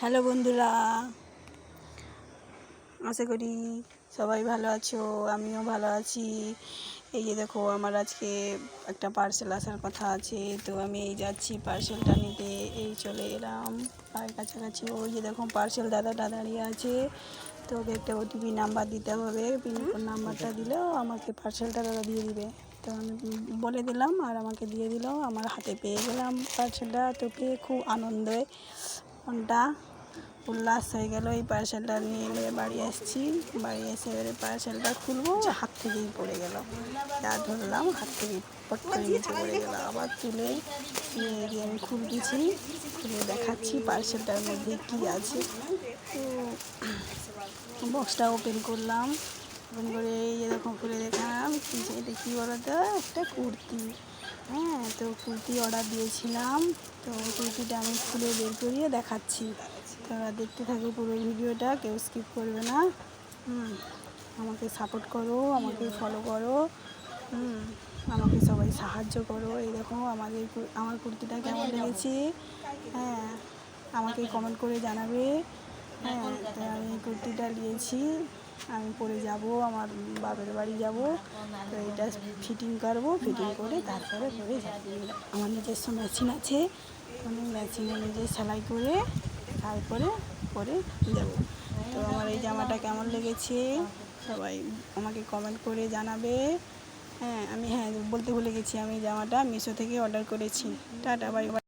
Hello বন্ধুরা, আশা করি সবাই ভালো আছো। আমিও ভালো আছি। এই যে দেখো, আমার আজকে একটা পার্সেল আসার কথা আছে, তো আমি এই যাচ্ছি পার্সেলটা নিতে। এই চলে এলাম প্রায় কাছাকাছি। ওই যে দেখো, পার্সেল দাদাটা দাঁড়িয়ে আছে। তো ওকে একটা ওটিপি নাম্বার দিতে হবে। পিনকোড নাম্বারটা দিলেও আমাকে পার্সেলটা দাদা দিয়ে দিবে। তো আমি বলে দিলাম আর আমাকে দিয়ে দিল। আমার হাতে পেয়ে গেলাম পার্সেলটা। তো পেয়ে খুব আনন্দে মনটা উল্লাস হয়ে গেল। এই পার্সেলটা নিয়ে বাড়ি আসছি। বাড়ি এসে এবারে পার্সেলটা খুলবো, হাত থেকেই পড়ে গেল। যা ধরলাম হাত থেকে পট করে নিচে পড়ে গেল। আবার তুলে দিয়ে আমি খুলতেছি, খুলে দেখাচ্ছি পার্সেলটার মধ্যে কী আছে। তো বক্সটা ওপেন করলাম। ওপেন করে এই এরকম খুলে দেখলাম এটা কী বলো তো, একটা কুর্তি। হ্যাঁ, তো কুর্তি অর্ডার দিয়েছিলাম। তো কুর্তিটা আমি খুলে বের করিয়ে দেখাচ্ছি। তোমরা দেখতে থাকো পুরো ভিডিওটা, কেউ স্কিপ করবে না। আমাকে সাপোর্ট করো, আমাকে ফলো করো, আমাকে সবাই সাহায্য করো। এই দেখো আমার কুর্তিটা কেমন লেগেছে। হ্যাঁ, আমাকে কমেন্ট করে জানাবে। হ্যাঁ, তো আমি এই কুর্তিটা নিয়েছি, আমি পরে যাব, আমার বাপের বাড়ি যাব। তো এটা ফিটিং করবো, ফিটিং করে তারপরে পরে যাব। আমার নিজস্ব মেশিন আছে, আমি মেশিনে নিজে সেলাই করে তারপরে পরে যাব। তো আমার এই জামাটা কেমন লেগেছে সবাই আমাকে কমেন্ট করে জানাবে। হ্যাঁ, বলতে ভুলে গেছি, আমি জামাটা মিশো থেকে অর্ডার করেছি। Tata, bye bye.